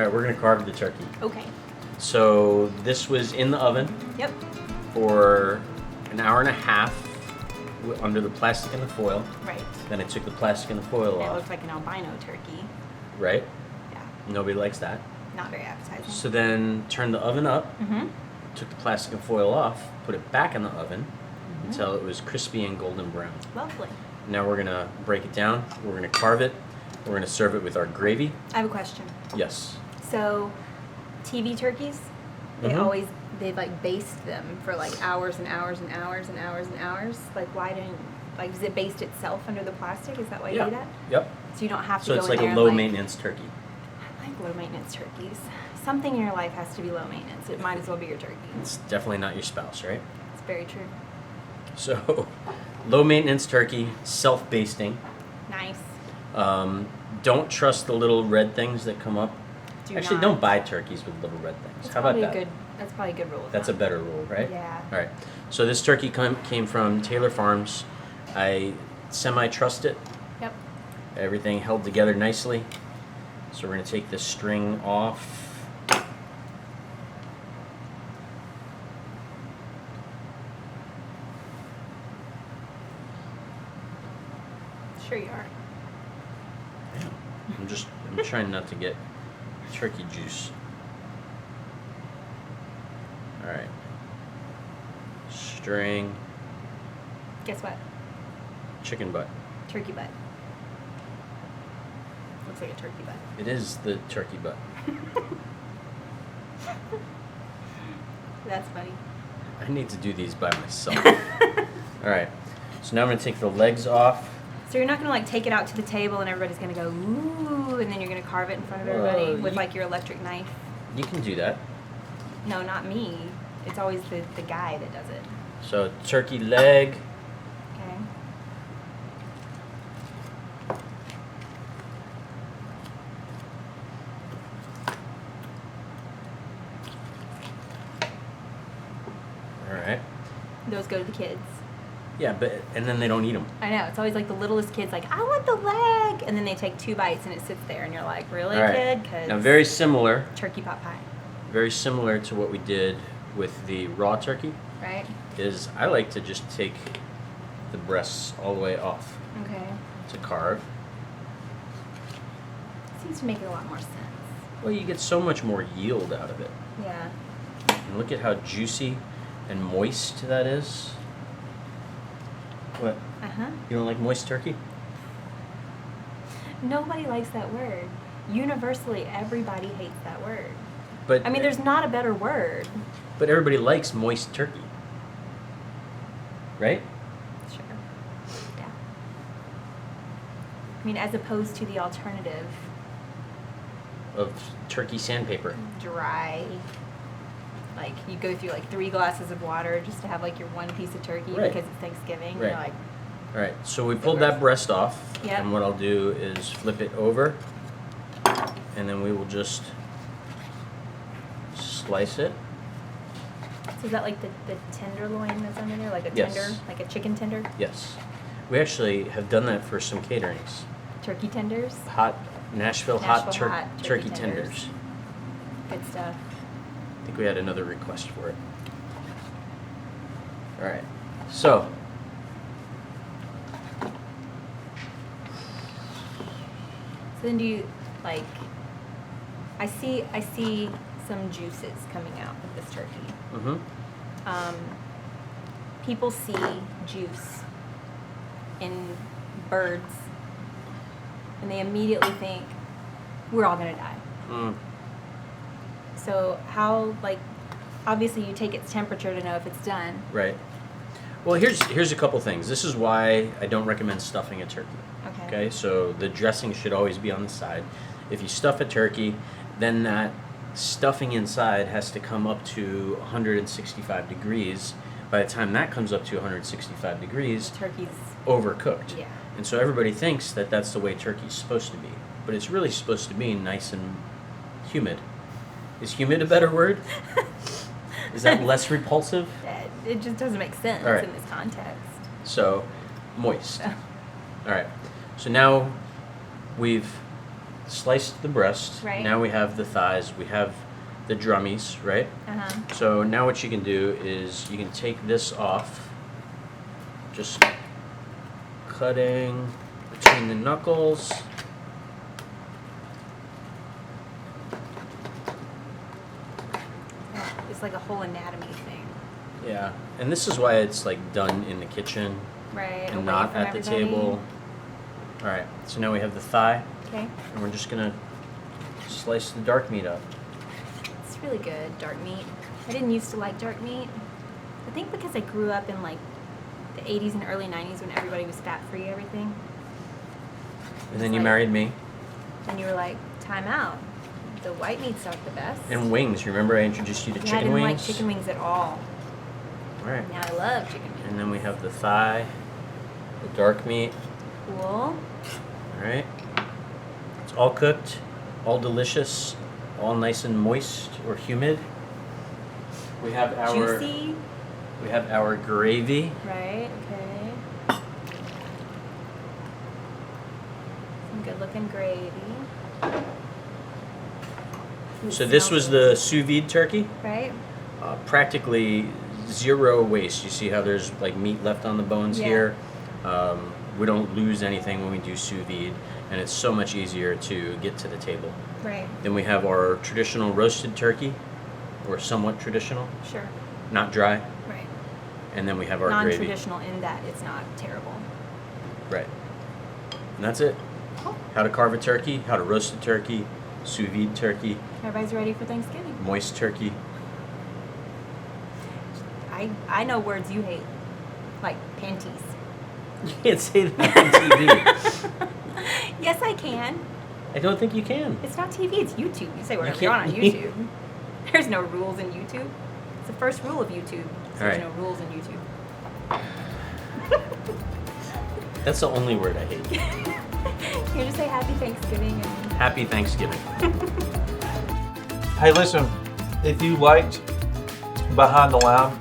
All right, we're gonna carve the turkey. Okay. So this was in the oven. Yep. For an hour and a half under the plastic and the foil. Right. Then I took the plastic and the foil And off. it looks like an albino turkey. Right? Yeah. Nobody likes that. Not very appetizing. So then turned the oven up, took the plastic and foil off, put it back in the oven until it was crispy and golden brown. Lovely. Now we're gonna break it down. We're gonna carve it. We're gonna serve it with our gravy. I have a question. Yes. So, TV turkeys, they like baste them for like hours and hours and hours and hours and hours. Like, why didn't, like, does it baste itself under the plastic? Is that why you do that? Yep. So you don't have to So go it's in like there a and, low maintenance turkey. I like low maintenance turkeys. Something in your life has to be low maintenance. It might as well be your turkey. It's definitely not your spouse, right? It's very true. So, low maintenance turkey, self-basting. Nice. Don't trust the little red things that come up. Actually, don't buy turkeys with little red things. That's How about that? That's probably a good rule. That's a better rule, right? Yeah. All right. So this turkey came from Taylor Farms. I semi-trussed it. Yep. Everything held together nicely. So we're going to take this string off. Sure you are. I'm trying not to get turkey juice. All right. String. Guess what? Chicken butt. Turkey butt. Looks like a turkey butt. It is the turkey butt. That's funny. I need to do these by myself. All right. So now I'm going to take the legs off. So you're not going to like take it out to the table and everybody's going to go, ooh, and then you're going to carve it in front of everybody with like your electric knife? You can do that. No, not me. It's always the guy that does it. So turkey leg. Okay. All right. Those go to the kids. Yeah, and then they don't eat them. I know. It's always like the littlest kid's like, I want the leg. And then they take 2 bites and it sits there and you're like, really, All right. kid? 'Cause Now, very similar. turkey pot pie, Very similar to what we did with the raw turkey. right? Is I like to just take the breasts all the way off Okay. to carve. Seems to make a lot more sense. Well, you get so much more yield out of it. Yeah. And look at how juicy and moist that is. What? Uh-huh. You don't like moist turkey? Nobody likes that word. Universally, everybody hates that word. But I mean, there's not a better word. But everybody likes moist turkey. Right? Sure. Yeah. I mean, as opposed to the alternative, Of turkey sandpaper. dry. Like, you go through like 3 glasses of water just to have like your one piece of turkey Right. because it's Thanksgiving. Right. You're like, All right, so we pulled that breast off. Yep. And what I'll do is flip it over. And then we will just slice it. so is that like the tenderloin that's under there? Like a Yes. tender, like a chicken tender? Yes. We actually have done that for some caterings. Turkey tenders? Nashville hot Nashville hot turkey turkey tenders. tenders. Good stuff. I think we had another request for it. All right, so So then do you, like, I see some juices coming out of this turkey. People see juice in birds and they immediately think, we're all gonna die. So how, like, obviously you take its temperature to know if it's done. Right. Well, here's a couple things. This is why I don't recommend stuffing a turkey. Okay, so the dressing should always be on the side. If you stuff a turkey, then that stuffing inside has to come up to 165 degrees. By the time that comes up to 165 degrees, Turkey's overcooked. Yeah. And so everybody thinks that that's the way turkey's supposed to be. But it's really supposed to be nice and humid. Is humid a better word? Is that less repulsive? It just doesn't make sense All right. in this context. So, moist. All right. So now we've sliced the breast. Right. Now we have the thighs. We have the drummies, right? So now what you can do is you can take this off, just cutting between the knuckles. It's like a whole anatomy thing. Yeah, and this is why it's like done in the kitchen, right? And not at the table. All right, so now we have the thigh. Okay. And we're just gonna slice the dark meat up. It's really good, dark meat. I didn't used to like dark meat. I think because I grew up in like the 80s and early 90s when everybody was fat-free, everything. And then you married me. And you were like, time out. The white meats aren't the best. And wings. Remember I introduced you to chicken I didn't wings? like chicken wings at all. All right. Now I love chicken wings. And then we have the thigh, the dark meat. Cool. All right. It's all cooked, all delicious, all nice and moist or humid. We have our juicy. We have our gravy. Right. Okay. Some good-looking gravy. So this was the sous vide turkey. Right. Practically zero waste. You see how there's like meat left on the bones here? We don't lose anything when we do sous vide, and it's so much easier to get to the table. Right. Then we have our traditional roasted turkey, or somewhat traditional, Sure. not dry. Right. And then we have our gravy. Non-traditional in that it's not terrible. Right. And that's it. Cool. How to carve a turkey, how to roast a turkey, sous vide turkey, Everybody's ready for Thanksgiving. moist turkey. I know words you hate, like panties. You can't say that on TV. Yes, I can. I don't think you can. It's not TV, it's YouTube. You say whatever you can't- want on YouTube. There's no rules in YouTube. It's the first rule of YouTube. There's right. no rules in YouTube. That's the only word I hate. Can you just say Happy Thanksgiving? And Happy Thanksgiving. Hey, listen, if you liked Behind the Lime.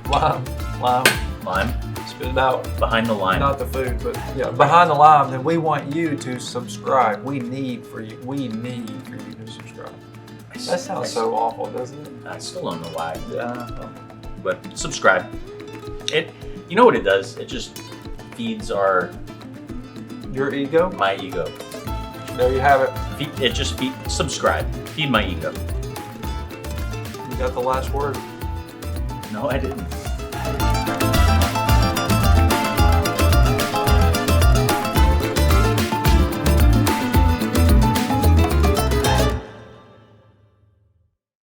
spit it out. Behind the line. Not the food, but yeah, Behind the Lime, then we want you to subscribe. We need for you to subscribe. That sounds so awful, doesn't it? I still don't know why. Yeah. But subscribe. You know what it does? It just feeds Your ego? my ego. There you have it. Subscribe. Feed my ego. You got the last word. No, I didn't.